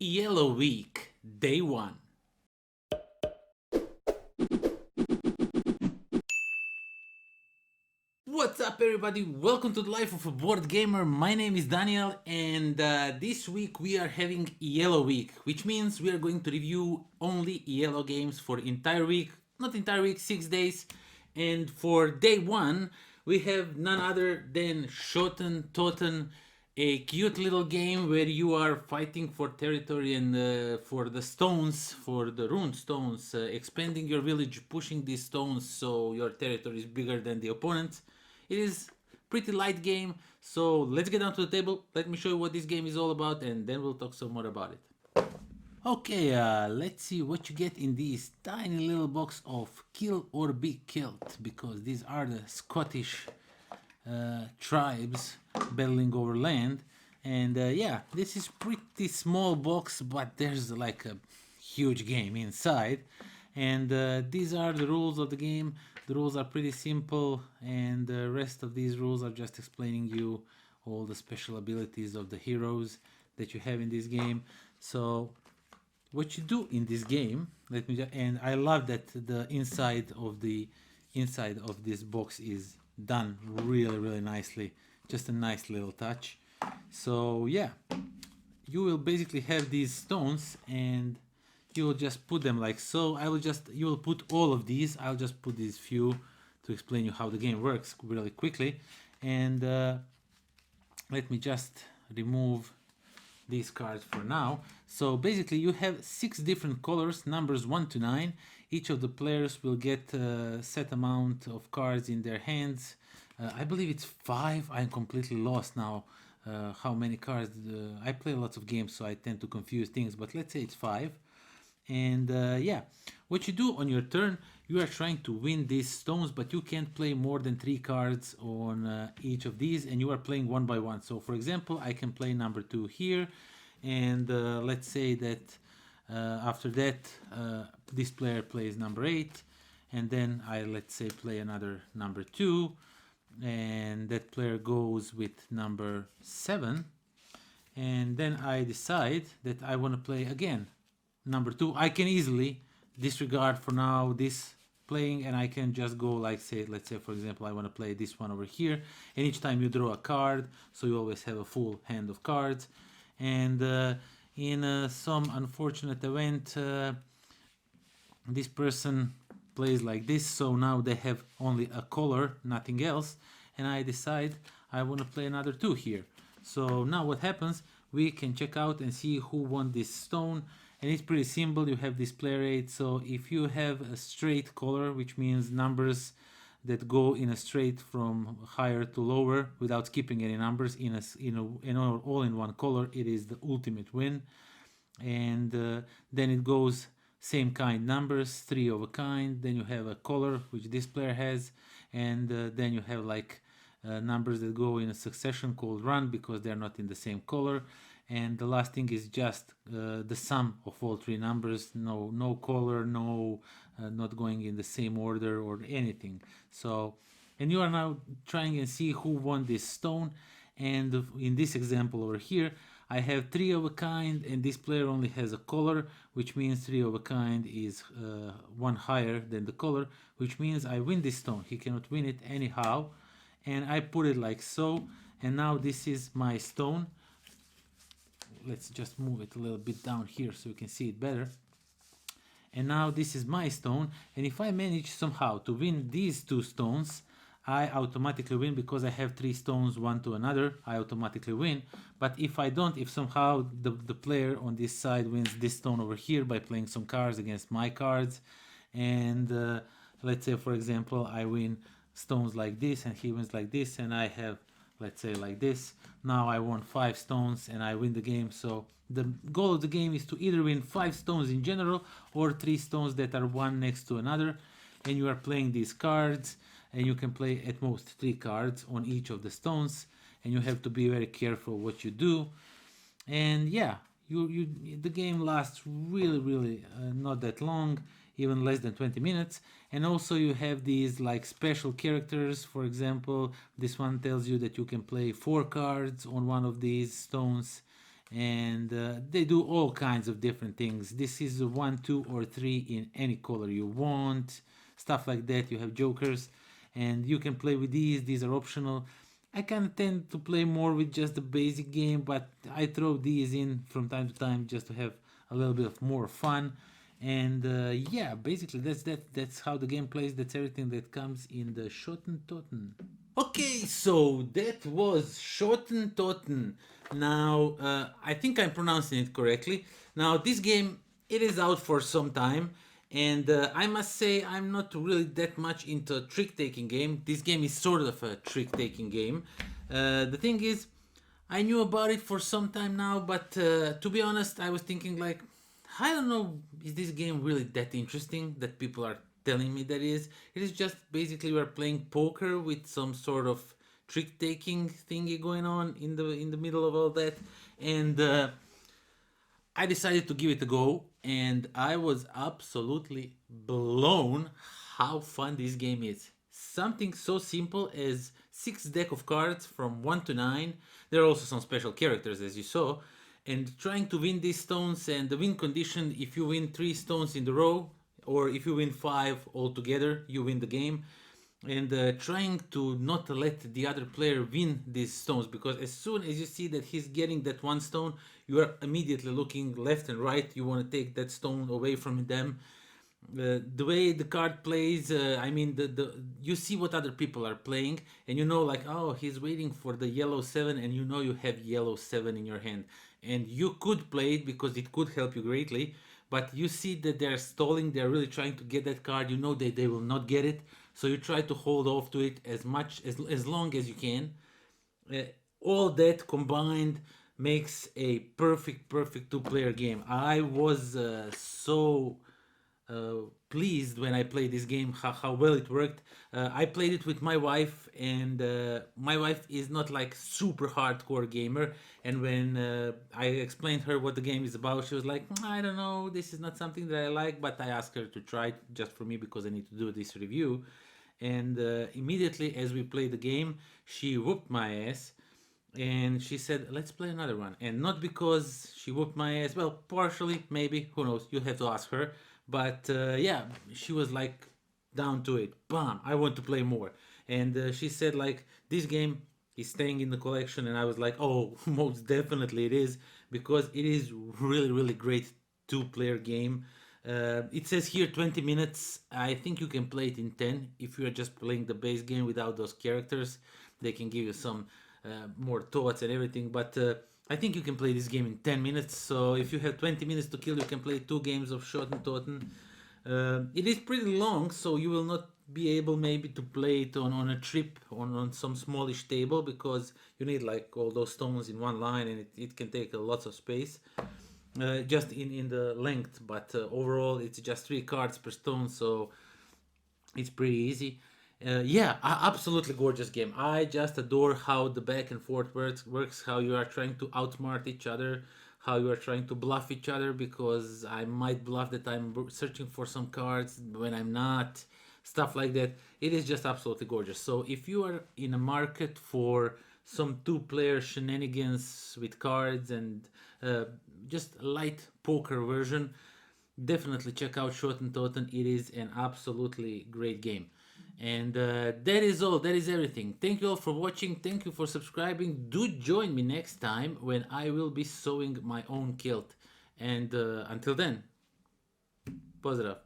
Iello Week, Day 1. What's up everybody, welcome to the Life of a Board Gamer. My name is Daniel and this week we are having Iello Week, which means we are going to review only Iello games for entire week, not entire week, 6 days. And for day 1 we have none other than SCHOTTEN, TOTTEN, a cute little game where you are fighting for territory and for the stones, for the rune stones, expanding your village, pushing these stones so your territory is bigger than the opponent. It is pretty light game, so let's get down to the table. Let me show you what this game is all about and then we'll talk some more about it. Okay, let's see what you get in this tiny little box of Kill or Be Killed, because these are the Scottish tribes battling over land. And yeah, this is pretty small box, but there's like a huge game inside. And these are the rules of the game. The rules are pretty simple, and the rest of these rules are just explaining you all the special abilities of the heroes that you have in this game. So what you do in this game, and I love that the inside of this box is done really nicely, just a nice little touch. So yeah, you will basically have these stones and you will just put them like so. You will put all of these. I'll just put these few to explain you how the game works really quickly. And let me just remove these cards for now. So basically you have 6 different colors, numbers 1 to 9. Each of the players will get a set amount of cards in their hands. I believe it's 5. I'm completely lost now how many cards. I play lots of games, so I tend to confuse things, but let's say it's 5. And yeah, what you do on your turn, you are trying to win these stones, but you can't play more than 3 cards on each of these, and you are playing one by one. So for example, I can play number 2 here, and let's say that after that this player plays number 8, and then let's say play another number 2, and that player goes with number 7, and then I decide that I want to play again number 2. I can easily disregard for now this playing, and I can just go like let's say for example I want to play this one over here, and each time you draw a card, so you always have a full hand of cards. And in some unfortunate event this person plays like this, so now they have only a color, nothing else, and I decide I want to play another 2 here. So now what happens, we can check out and see who won this stone. And it's pretty simple. You have this player rate. So if you have a straight color, which means numbers that go in a straight from higher to lower without skipping any numbers in all in one color, it is the ultimate win. And then it goes same kind numbers, 3 of a kind. Then you have a color which this player has, and then you have like numbers that go in a succession called run, because they're not in the same color. And the last thing is just the sum of all 3 numbers, no color, not going in the same order or anything. So, and you are now trying and see who won this stone. And in this example over here, I have 3 of a kind, and this player only has a color, which means 3 of a kind is 1 higher than the color, which means I win this stone. He cannot win it anyhow, and I put it like so. And now this is my stone. Let's just move it a little bit down here so you can see it better. And now this is my stone, and if I manage somehow to win these 2 stones, I automatically win, because I have 3 stones one to another. I automatically win. But if I don't, if somehow the player on this side wins this stone over here by playing some cards against my cards, and let's say for example I win stones like this and he wins like this, and I have, let's say, like this. Now I won 5 stones and I win the game. So the goal of the game is to either win 5 stones in general or 3 stones that are one next to another. And you are playing these cards, and you can play at most 3 cards on each of the stones, and you have to be very careful what you do. And yeah, the game lasts really not that long, even less than 20 minutes. And also you have these like special characters. For example, this one tells you that you can play 4 cards on one of these stones, and they do all kinds of different things. This is a 1, 2, or 3 in any color you want, stuff like that. You have jokers, and you can play with these are optional. I kind of tend to play more with just the basic game, but I throw these in from time to time just to have a little bit of more fun. And yeah, basically that's how the game plays. That's everything that comes in the Totten. Okay, so that was Totten. Now, I think I'm pronouncing it correctly. Now, this game, it is out for some time, and I must say I'm not really that much into trick-taking game. This game is sort of a trick-taking game. The thing is, I knew about it for some time now, but to be honest, I was thinking like, I don't know, is this game really that interesting that people are telling me that is? It is just basically we're playing poker with some sort of trick taking thingy going on in the middle of all that, and I decided to give it a go, and I was absolutely blown how fun this game is. Something so simple as 6 deck of cards from 1 to 9. There are also some special characters, as you saw, and trying to win these stones, and the win condition, if you win 3 stones in the row, or if you win 5 altogether, you win the game. And trying to not let the other player win these stones, because as soon as you see that he's getting that 1 stone, you are immediately looking left and right. You want to take that stone away from them. The way the card plays, I mean, the you see what other people are playing, and you know, like, oh, he's waiting for the yellow 7, and you know you have yellow 7 in your hand, and you could play it because it could help you greatly. But you see that they're stalling, they're really trying to get that card. You know that they will not get it, so you try to hold off to it as long as you can. Uh, all that combined makes a perfect two-player game. I was so pleased when I played this game, how well it worked. I played it with my wife, and my wife is not like super hardcore gamer. And when I explained her what the game is about, she was like, I don't know, this is not something that I like, but I asked her to try it just for me because I need to do this review. And immediately as we played the game, she whooped my ass, and she said, let's play another one. And not because she whooped my ass, well, partially, maybe, who knows, you'll have to ask her. But yeah, she was like down to it. Bam, I want to play more. And she said, like, this game is staying in the collection. And I was like, oh, most definitely it is, because it is really great two-player game. It says here 20 minutes. I think you can play it in 10 if you are just playing the base game without those characters. They can give you some more thoughts and everything, but I think you can play this game in 10 minutes. So if you have 20 minutes to kill, you can play 2 games of Totten. It is pretty long, so you will not be able maybe to play it on a trip on some smallish table, because you need like all those stones in one line, and it can take lots of space just in the length. But overall it's just 3 cards per stone, so it's pretty easy. Yeah, absolutely gorgeous game. I just adore how the back and forth works, how you are trying to outsmart each other, how you are trying to bluff each other, because I might bluff that I'm searching for some cards when I'm not, stuff like that. It is just absolutely gorgeous. So if you are in a market for some two-player shenanigans with cards and just a light poker version, definitely check out Totten. It is an absolutely great game. And that is all. That is everything. Thank you all for watching. Thank you for subscribing. Do join me next time when I will be sewing my own kilt. And until then, pozdrav.